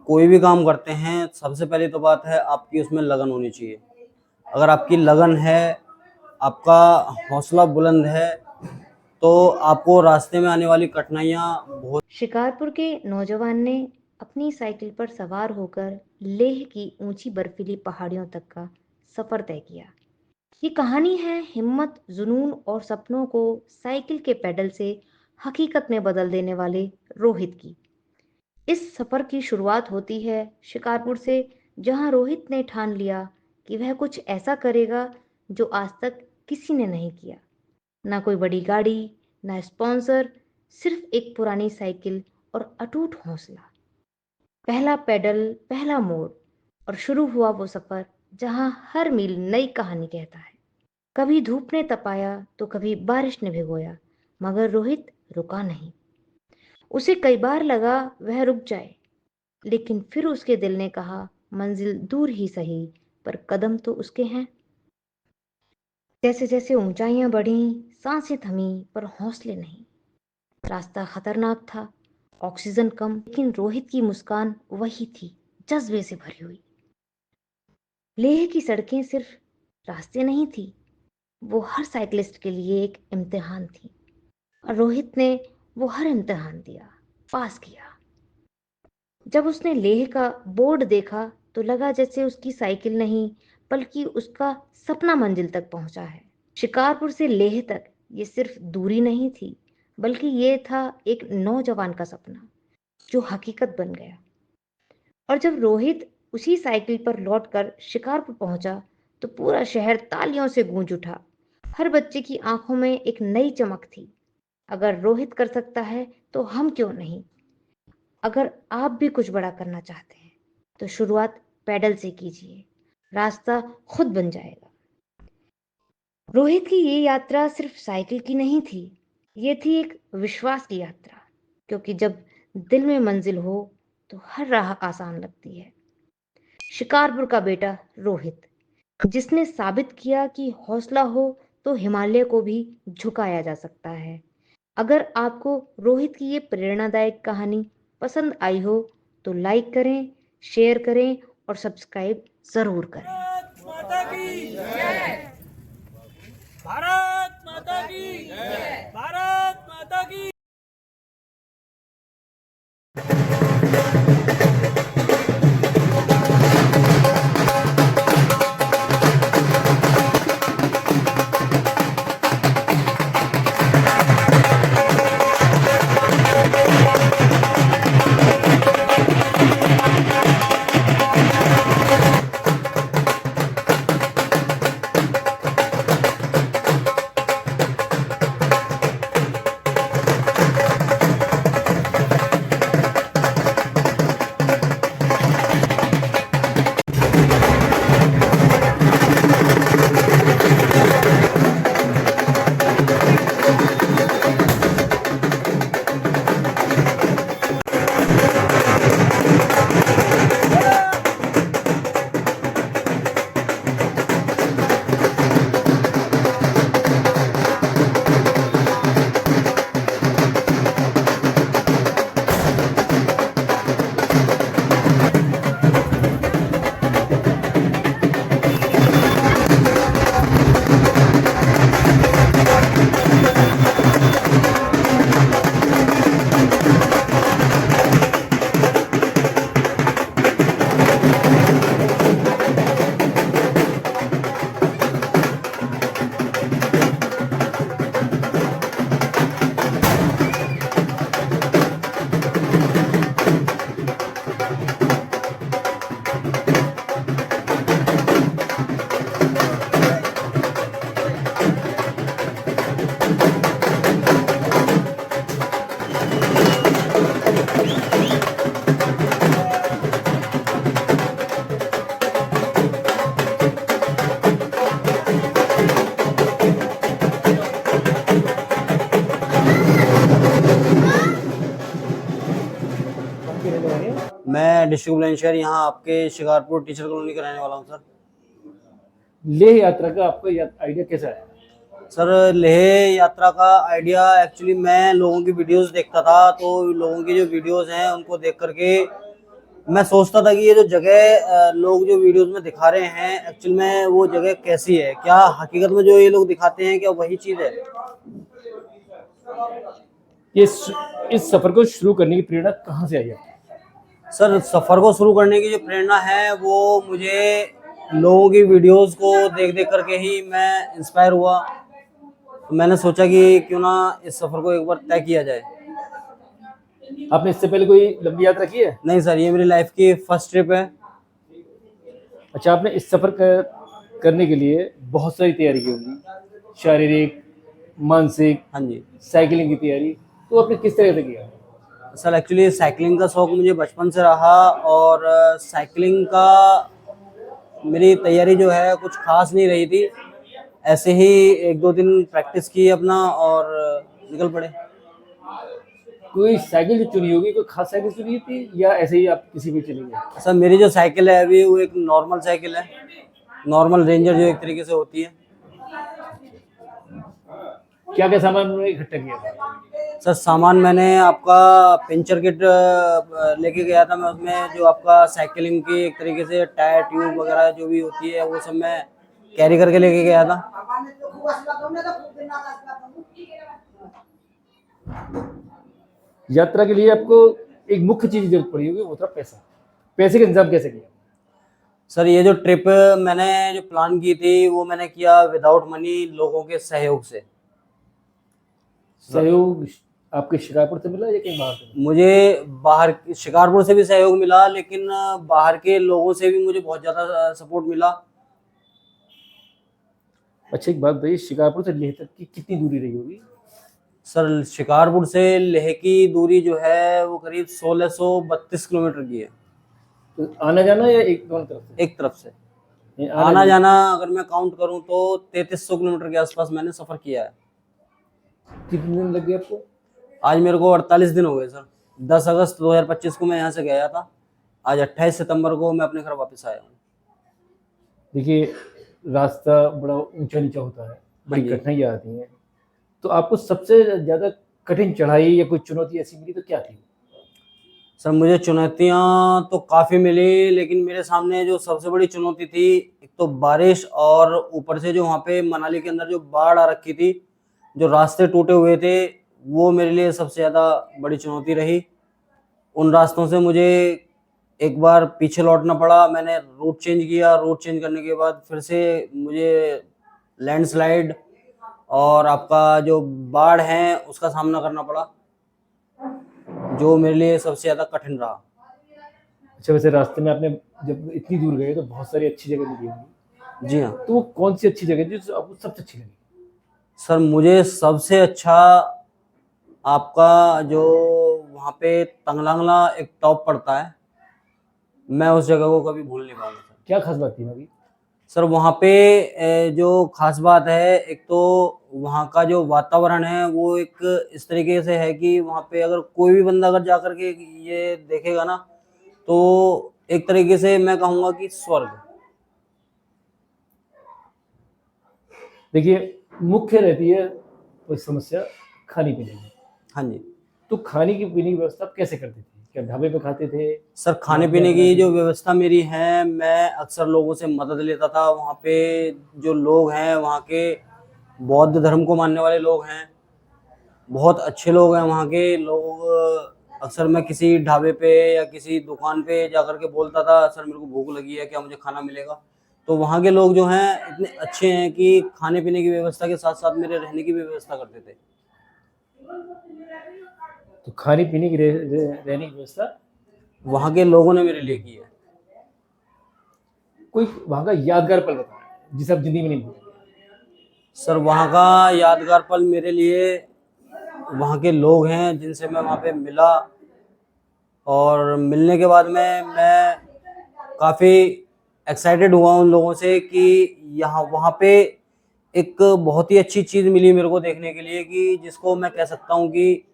कोई भी काम करते हैं सबसे पहली तो बात है आपकी उसमें लगन होनी चाहिए। अगर आपकी लगन है, आपका हौसला बुलंद है, तो आपको रास्ते में आने वाली कठिनाइयाँ बहुत। शिकारपुर के नौजवान ने अपनी साइकिल पर सवार होकर लेह की ऊंची बर्फीली पहाड़ियों तक का सफर तय किया। ये कहानी है हिम्मत, जुनून और सपनों को साइकिल के पेडल से हकीकत में बदल देने वाले रोहित की। इस सफर की शुरुआत होती है शिकारपुर से, जहां रोहित ने ठान लिया कि वह कुछ ऐसा करेगा जो आज तक किसी ने नहीं किया। ना कोई बड़ी गाड़ी, ना स्पॉन्सर, सिर्फ एक पुरानी साइकिल और अटूट हौसला। पहला पेडल, पहला मोड़, और शुरू हुआ वो सफर जहां हर मील नई कहानी कहता है। कभी धूप ने तपाया तो कभी बारिश ने भिगोया, मगर रोहित रुका नहीं। उसे कई बार लगा वह रुक जाए, लेकिन फिर उसके दिल ने कहा, मंजिल दूर ही सही, पर कदम तो उसके हैं। जैसे जैसे ऊंचाइयां बढ़ी, सांसें थमी, पर हौसले नहीं। रास्ता खतरनाक था, ऑक्सीजन कम, लेकिन रोहित की मुस्कान वही थी, जज्बे से भरी हुई। लेह की सड़कें सिर्फ रास्ते नहीं थी, वो हर साइकिलिस्ट के लिए एक इम्तिहान थी, और रोहित ने वो हर इम्तिहान दिया, पास किया। जब उसने लेह का बोर्ड देखा तो लगा जैसे उसकी साइकिल नहीं, बल्कि उसका सपना मंजिल तक पहुंचा है। शिकारपुर से लेह तक ये सिर्फ दूरी नहीं थी, बल्कि ये था एक नौजवान का सपना जो हकीकत बन गया। और जब रोहित उसी साइकिल पर लौटकर शिकारपुर पहुंचा तो पूरा शहर तालियों से गूंज उठा। हर बच्चे की आंखों में एक नई चमक थी। अगर रोहित कर सकता है तो हम क्यों नहीं। अगर आप भी कुछ बड़ा करना चाहते हैं तो शुरुआत पैडल से कीजिए, रास्ता खुद बन जाएगा। रोहित की ये यात्रा सिर्फ साइकिल की नहीं थी, ये थी एक विश्वास की यात्रा, क्योंकि जब दिल में मंजिल हो तो हर राह आसान लगती है। शिकारपुर का बेटा रोहित, जिसने साबित किया कि हौसला हो तो हिमालय को भी झुकाया जा सकता है। अगर आपको रोहित की ये प्रेरणादायक कहानी पसंद आई हो तो लाइक करें, शेयर करें और सब्सक्राइब जरूर करें। भारत माता की जय। भारत माता की जय। भारत माता की। मैं डिस्ट्रिक्ट बुलंदशहर यहाँ आपके शिकारपुर टीचर कॉलोनी का रहने वाला हूँ सर। लेह यात्रा का आपका आइडिया कैसा है? सर लेह यात्रा का आइडिया एक्चुअली मैं लोगों की वीडियोस देखता था, तो लोगों की जो वीडियोस हैं उनको देख करके मैं सोचता था कि ये जो जगह लोग जो वीडियोस में दिखा रहे हैं एक्चुअल में वो जगह कैसी है, क्या हकीकत में जो ये लोग दिखाते हैं क्या वही चीज़ है। ये इस सफर को शुरू करने की प्रेरणा कहाँ से आई आपको? सर सफ़र को शुरू करने की जो प्रेरणा है वो मुझे लोगों की वीडियोस को देख देख करके ही मैं इंस्पायर हुआ। तो मैंने सोचा कि क्यों ना इस सफ़र को एक बार तय किया जाए। आपने इससे पहले कोई लंबी यात्रा की है? नहीं सर, ये मेरी लाइफ की फर्स्ट ट्रिप है। अच्छा, आपने इस सफर करने के लिए बहुत सारी तैयारी की होगी, शारीरिक, मानसिक, हाँ जी। साइकिलिंग की तैयारी, तो आपने किस तरह से किया? सर एक्चुअली साइकिलिंग का शौक़ मुझे बचपन से रहा और साइकिलिंग का मेरी तैयारी जो है कुछ खास नहीं रही थी। ऐसे ही 1-2 दिन प्रैक्टिस की अपना और निकल पड़े। कोई साइकिल जो चुनी होगी, कोई खास साइकिल चुनी थी या ऐसे ही आप किसी भी चले गए? सर मेरी जो साइकिल है अभी वो एक नॉर्मल साइकिल है, नॉर्मल रेंजर जो एक तरीके से होती है। क्या क्या सामान उन्होंने इकट्ठा किया था? सर सामान मैंने आपका पंचर किट लेके गया था मैं, उसमें जो आपका साइकिलिंग की एक तरीके से टायर ट्यूब वगैरह जो भी होती है वो सब मैं कैरी करके लेके गया था। यात्रा के लिए आपको एक मुख्य चीज की जरूरत पड़ी होगी, वो था पैसा। पैसे का इंतजाम कैसे किया? सर ये जो ट्रिप मैंने जो प्लान की थी वो मैंने किया विदाउट मनी, लोगों के सहयोग से। सहयोग आपके शिकारपुर से मिला या कहीं बाहर से? मुझे बाहर शिकारपुर से भी सहयोग मिला, लेकिन बाहर के लोगों से भी मुझे बहुत ज़्यादा सपोर्ट मिला। अच्छा, एक बात बताइए, शिकारपुर से लेह तक की कितनी दूरी रही होगी? सर शिकारपुर से लेह की दूरी जो है वो करीब 1632 किलोमीटर की है। तो आना जाना या एक दोनों तरफ से? एक तरफ से। नहीं, आना जाना अगर मैं काउंट करूं तो 3300 किलोमीटर के आसपास मैंने सफ़र किया है। कितने दिन लग गए आपको? आज मेरे को 48 दिन हो गए सर। 10 अगस्त 2025 को मैं यहाँ से गया था, आज 28 सितंबर को मैं अपने घर वापस आया हूँ। देखिए, रास्ता बड़ा ऊंचा नीचा होता है, बड़ी जी। कठिनाइयाँ आती हैं, तो आपको सबसे ज़्यादा कठिन चढ़ाई या कोई चुनौती ऐसी मिली तो क्या थी? सर मुझे चुनौतियाँ तो काफ़ी मिली, लेकिन मेरे सामने जो सबसे बड़ी चुनौती थी एक तो बारिश, और ऊपर से जो वहाँ पे मनाली के अंदर जो बाढ़ आ रखी थी, जो रास्ते टूटे हुए थे, वो मेरे लिए सबसे ज़्यादा बड़ी चुनौती रही। उन रास्तों से मुझे एक बार पीछे लौटना पड़ा, मैंने रूट चेंज किया, रूट चेंज करने के बाद फिर से मुझे लैंडस्लाइड और आपका जो बाढ़ है उसका सामना करना पड़ा, जो मेरे लिए सबसे ज़्यादा कठिन रहा। अच्छा, वैसे रास्ते में आपने जब इतनी दूर गए तो बहुत सारी अच्छी जगह मिली होंगी, जी हाँ। तो वो कौन सी अच्छी जगह थी जो आपको सबसे अच्छी लगी? सर मुझे सबसे अच्छा आपका जो वहाँ पे तंगलांगला एक टॉप पड़ता है, मैं उस जगह को कभी भूल नहीं पाऊंगा सर। क्या खास बात थी अभी? सर वहाँ पे जो खास बात है, एक तो वहाँ का जो वातावरण है वो एक इस तरीके से है कि वहाँ पे अगर कोई भी बंदा अगर जा कर के ये देखेगा ना, तो एक तरीके से मैं कहूँगा कि स्वर्ग। देखिए, मुख्य रहती है कोई समस्या खाने पीने की, हाँ जी। तो खाने की पीने की व्यवस्था आप कैसे करते थे? क्या ढाबे पे खाते थे? सर खाने पीने की जो व्यवस्था मेरी है, मैं अक्सर लोगों से मदद लेता था। वहाँ पे जो लोग हैं वहाँ के बौद्ध धर्म को मानने वाले लोग हैं, बहुत अच्छे लोग हैं वहाँ के लोग। अक्सर मैं किसी ढाबे पे या किसी दुकान पे जाकर के बोलता था, सर मेरे को भूख लगी है, क्या मुझे खाना मिलेगा? तो वहाँ के लोग जो हैं इतने अच्छे हैं कि खाने पीने की व्यवस्था के साथ साथ मेरे रहने की भी व्यवस्था करते थे। तो खाने पीने की रहने की व्यवस्था वहाँ के लोगों ने मेरे लिए की है। कोई वहाँ का यादगार पल बताएं जिसे आप जिंदगी में नहीं भूलेंगे? सर वहाँ का यादगार पल मेरे लिए वहाँ के लोग हैं जिनसे मैं वहाँ पे मिला, और मिलने के बाद में मैं काफ़ी एक्साइटेड हुआ उन लोगों से कि यहाँ वहाँ पे एक बहुत ही अच्छी चीज़ मिली मेरे को देखने के लिए, कि जिसको मैं कह सकता हूँ कि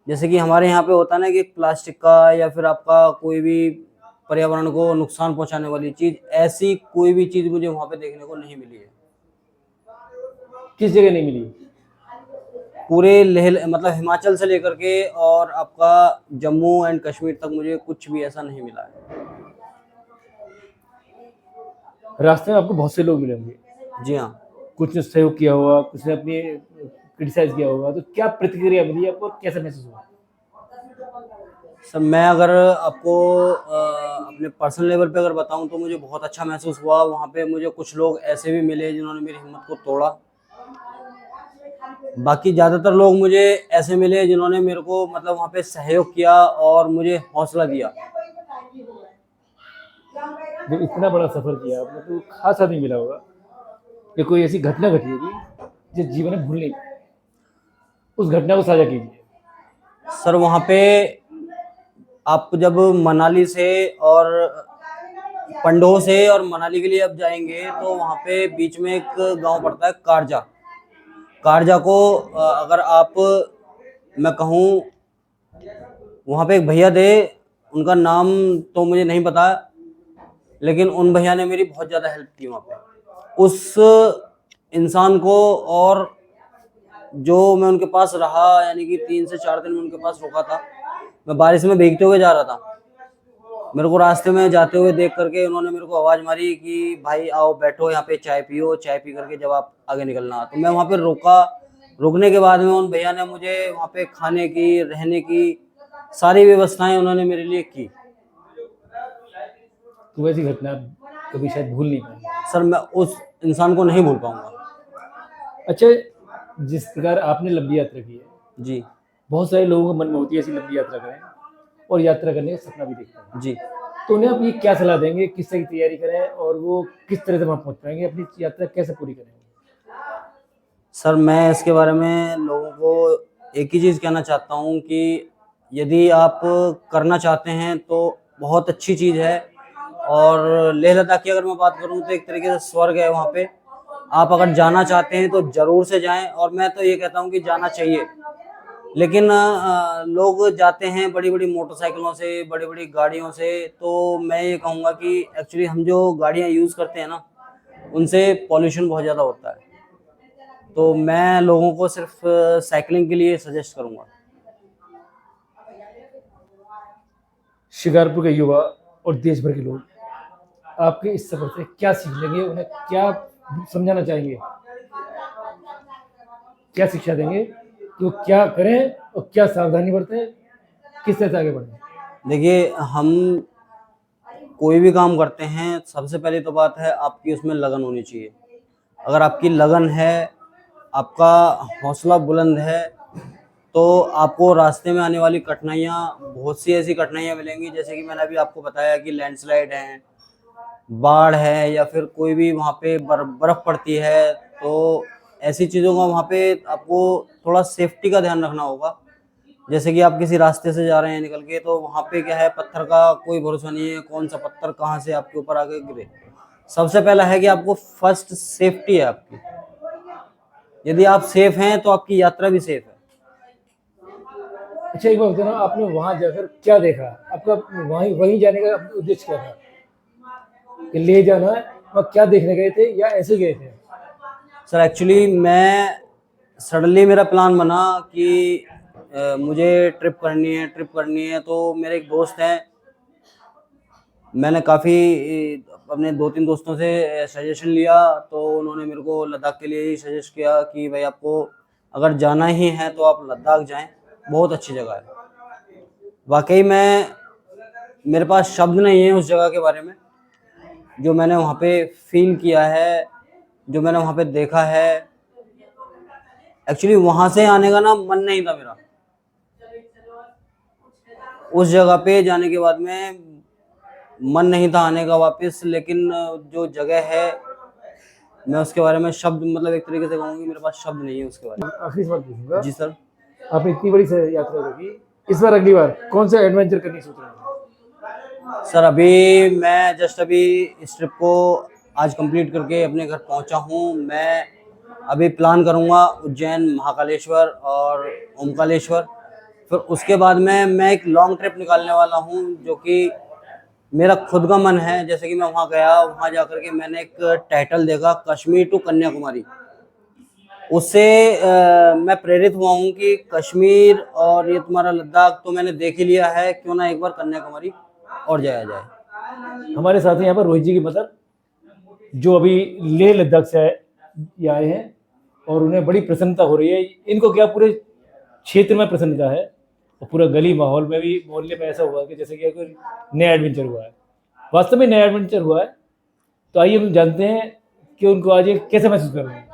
जैसे कि हमारे यहाँ पे होता है ना कि प्लास्टिक का या फिर आपका कोई भी पर्यावरण को नुकसान पहुँचाने वाली चीज़, ऐसी कोई भी चीज़ मुझे वहाँ पे देखने को नहीं मिली है। किस जगह नहीं मिली? पूरे लेह मतलब हिमाचल से लेकर के और आपका जम्मू एंड कश्मीर तक मुझे कुछ भी ऐसा नहीं मिला है। रास्ते में आपको बहुत से लोग मिले होंगे, जी हाँ। कुछ ने सहयोग किया होगा, कुछ ने अपनी क्रिटिसाइज किया होगा, तो क्या प्रतिक्रिया मिली आपको और कैसा महसूस हुआ? सर मैं अगर आपको अपने पर्सनल लेवल पे अगर बताऊं तो मुझे बहुत अच्छा महसूस हुआ। वहाँ पे मुझे कुछ लोग ऐसे भी मिले जिन्होंने मेरी हिम्मत को तोड़ा। बाकी ज़्यादातर लोग मुझे ऐसे मिले जिन्होंने मेरे को मतलब वहाँ पे सहयोग किया और मुझे हौसला दिया। जब इतना बड़ा सफर किया आपने तो खास आदमी मिला होगा या कोई ऐसी घटना घटी होगी जो जीवन में भूल नहीं पाए, उस घटना को साझा कीजिए। सर वहाँ पे आप जब मनाली से और पंडोह से और मनाली के लिए अब जाएंगे तो वहाँ पे बीच में एक गांव पड़ता है कारजा। कारजा को अगर आप मैं कहूँ, वहाँ पे एक भैया थे, उनका नाम तो मुझे नहीं पता, लेकिन उन भैया ने मेरी बहुत ज़्यादा हेल्प की वहाँ पे। उस इंसान को, और जो मैं उनके पास रहा यानी कि 3 से 4 दिन में उनके पास रुका था। मैं बारिश में भीगते हुए जा रहा था, मेरे को रास्ते में जाते हुए देख करके उन्होंने मेरे को आवाज़ मारी कि भाई आओ बैठो यहाँ पे चाय पियो, चाय पी करके जब आप आगे निकलना। तो मैं वहाँ पे रुका। रुकने के बाद में उन भैया ने मुझे वहाँ पे खाने की, रहने की सारी व्यवस्थाएं उन्होंने मेरे लिए की। तो वैसी घटना आप कभी शायद भूल नहीं पाएंगे। सर मैं उस इंसान को नहीं भूल पाऊंगा। अच्छा, जिस प्रकार आपने लंबी यात्रा की है, जी बहुत सारे लोगों के मन में होती है ऐसी लंबी यात्रा करें और यात्रा करने का सपना भी देखते हैं, जी। तो उन्हें आप ये क्या सलाह देंगे, किस तरह की तैयारी करें और वो किस तरह से वहाँ पहुँच पाएंगे, अपनी यात्रा कैसे पूरी करेंगे? सर मैं इसके बारे में लोगों को एक ही चीज़ कहना चाहता हूँ कि यदि आप करना चाहते हैं तो बहुत अच्छी चीज़ है। और लेह लद्दाख की अगर मैं बात करूँ तो एक तरीके से स्वर्ग है वहाँ पे। आप अगर जाना चाहते हैं तो ज़रूर से जाएं, और मैं तो ये कहता हूँ कि जाना चाहिए। लेकिन लोग जाते हैं बड़ी बड़ी मोटरसाइकिलों से, बड़ी बड़ी गाड़ियों से, तो मैं ये कहूँगा कि एक्चुअली हम जो गाड़ियाँ यूज़ करते हैं ना, उनसे पॉल्यूशन बहुत ज़्यादा होता है। तो मैं लोगों को सिर्फ साइकिलिंग के लिए सजेस्ट करूँगा। शिकारपुर के युवा और देश भर के लोग आपके इस सफर से क्या सीख लेंगे, उन्हें क्या समझाना चाहेंगे, क्या शिक्षा देंगे कि वो क्या करें और क्या सावधानी बरतें, किस तरह से आगे बढ़ें? देखिए, हम कोई भी काम करते हैं, सबसे पहली तो बात है आपकी उसमें लगन होनी चाहिए। अगर आपकी लगन है, आपका हौसला बुलंद है, तो आपको रास्ते में आने वाली कठिनाइयाँ, बहुत सी ऐसी कठिनाइयाँ मिलेंगी, जैसे कि मैंने अभी आपको बताया कि लैंडस्लाइड है, बाढ़ है, या फिर कोई भी वहाँ पे बर्फ़ पड़ती है। तो ऐसी चीज़ों का वहाँ पे आपको थोड़ा सेफ्टी का ध्यान रखना होगा। जैसे कि आप किसी रास्ते से जा रहे हैं निकल के, तो वहाँ पे क्या है, पत्थर का कोई भरोसा नहीं है, कौन सा पत्थर कहाँ से आपके ऊपर आके गिरे। सबसे पहला है कि आपको फर्स्ट सेफ्टी है आपकी। यदि आप सेफ हैं तो आपकी यात्रा भी सेफ है। अच्छा, एक बात बताना, आपने वहाँ जाकर क्या देखा? आपका वहीं जाने का उद्देश्य क्या था कि ले जाना है, वहाँ क्या देखने गए थे या ऐसे गए थे? सर एक्चुअली मैं सडनली मेरा प्लान बना कि मुझे ट्रिप करनी है। तो मेरे एक दोस्त हैं, मैंने काफ़ी अपने 2-3 दोस्तों से सजेशन लिया, तो उन्होंने मेरे को लद्दाख के लिए ही सजेस्ट किया कि भाई आपको अगर जाना ही है तो आप लद्दाख जाएं, बहुत अच्छी जगह है। वाकई में मेरे पास शब्द नहीं है उस जगह के बारे में, जो मैंने वहाँ पे फील किया है, जो मैंने वहाँ पे देखा है। एक्चुअली वहाँ से आने का ना मन नहीं था मेरा, उस जगह पे जाने के बाद में मन नहीं था आने का वापस। लेकिन जो जगह है, मैं उसके बारे में शब्द मतलब एक तरीके से कहूँगी मेरे पास शब्द नहीं है उसके बारे में। आखिरी सवाल पूछूंगा, जी सर। आपने इतनी बड़ी यात्रा की, इस बार अगली बार कौन सा एडवेंचर करने सोच रहे हैं? सर अभी मैं जस्ट अभी इस ट्रिप को आज कंप्लीट करके अपने घर पहुंचा हूं। मैं अभी प्लान करूंगा उज्जैन, महाकालेश्वर और ओमकालेश्वर। फिर उसके बाद में मैं एक लॉन्ग ट्रिप निकालने वाला हूं, जो कि मेरा खुद का मन है। जैसे कि मैं वहां गया, वहां जाकर के मैंने एक टाइटल देखा, कश्मीर टू कन्याकुमारी। उससे मैं प्रेरित हुआ हूँ कि कश्मीर और ये तुम्हारा लद्दाख तो मैंने देख ही लिया है, क्यों ना एक बार कन्याकुमारी और जाया जाए। हमारे साथ हैं यहाँ पर रोहित जी की मदर, जो अभी लेह लद्दाख से ये आए हैं और उन्हें बड़ी प्रसन्नता हो रही है। इनको क्या पूरे क्षेत्र में प्रसन्नता है और पूरा गली माहौल में भी, मोहल्ले में ऐसा हुआ कि जैसे कि कोई नया एडवेंचर हुआ है। वास्तव में नया एडवेंचर हुआ है। तो आइए हम जानते हैं कि उनको आज ये कैसे महसूस कर रहे हैं।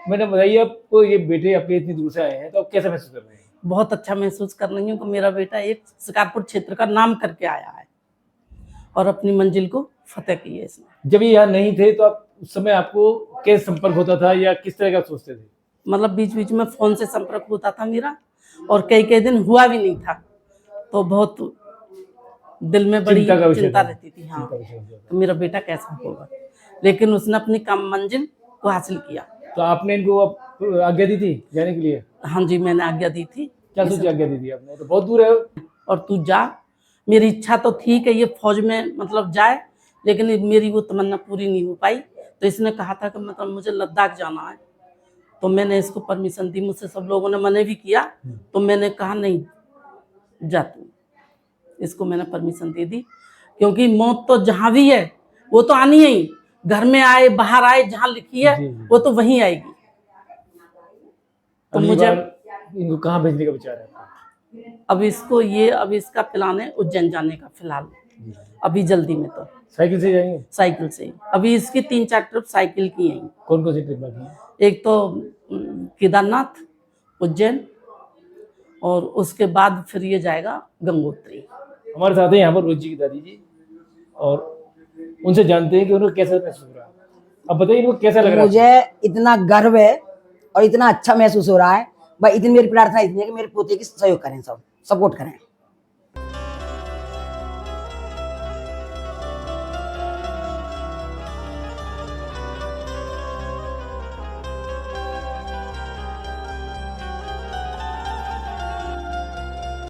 मैडम बताइए, आपको ये बेटे आपके इतनी दूर से आए हैं तो आप कैसे महसूस कर रहे हैं? बहुत अच्छा महसूस कर रही हूँ कि मेरा बेटा एक शिकारपुर क्षेत्र का नाम करके आया है और अपनी मंजिल को फतेह की है इसने। जब ये यहाँ नहीं थे तो आप उस समय आपको कैसे संपर्क होता था या किस तरह का सोचते थे? मतलब बीच बीच में फोन से संपर्क होता था मेरा, और कई कई दिन हुआ भी नहीं था, तो बहुत दिल में बड़ी चिंता का विषय चिंता था। रहती थी। हाँ, चिंता का विषय था। तो मेरा बेटा कैसा होगा, लेकिन उसने अपनी काम मंजिल को हासिल किया। तो आपने इनको आज्ञा दी थी जाने के लिए? हाँ जी, मैंने आज्ञा दी थी। क्या सोची आज्ञा दी थी आपने? तो बहुत दूर है। और तू जा। मेरी इच्छा तो थी कि ये फौज में मतलब जाए, लेकिन मेरी वो तमन्ना पूरी नहीं हो पाई। तो इसने कहा था कि मतलब मुझे लद्दाख जाना है, तो मैंने इसको परमिशन दी। मुझसे सब लोगों ने मना भी किया, तो मैंने कहा नहीं जा तू। इसको मैंने परमिशन दे दी, क्योंकि मौत तो जहाँ भी है वो तो आनी है ही। घर में आए बाहर आए, जहाँ लिखी है जी, जी। वो तो वहीं आएगी। तो अगली मुझे बार इनको कहाँ भेजने का विचार है आपका? अब इसका प्लान है उज्जैन जाने का फिलहाल, अभी जल्दी में। तो साइकिल से जाएंगे? साइकिल से ही। अभी इसकी 3-4 ट्रिप साइकिल की हैं। कौन कौन सी ट्रिप बाकी है? एक तो केदारनाथ, उज्जैन, और उसके बाद फिर ये जाएगा गंगोत्री। हमारे साथ हैं यहाँ पर रोहित जी की दादी जी, और उनसे जानते हैं कि उन्हें कैसा महसूस हो रहा है। अब बताइए इनको कैसा लग रहा है? मुझे इतना गर्व है और इतना अच्छा महसूस हो रहा है। भाई इतनी मेरी प्रार्थना इतनी है कि मेरे पोते की सहयोग करें, सब सपोर्ट करें।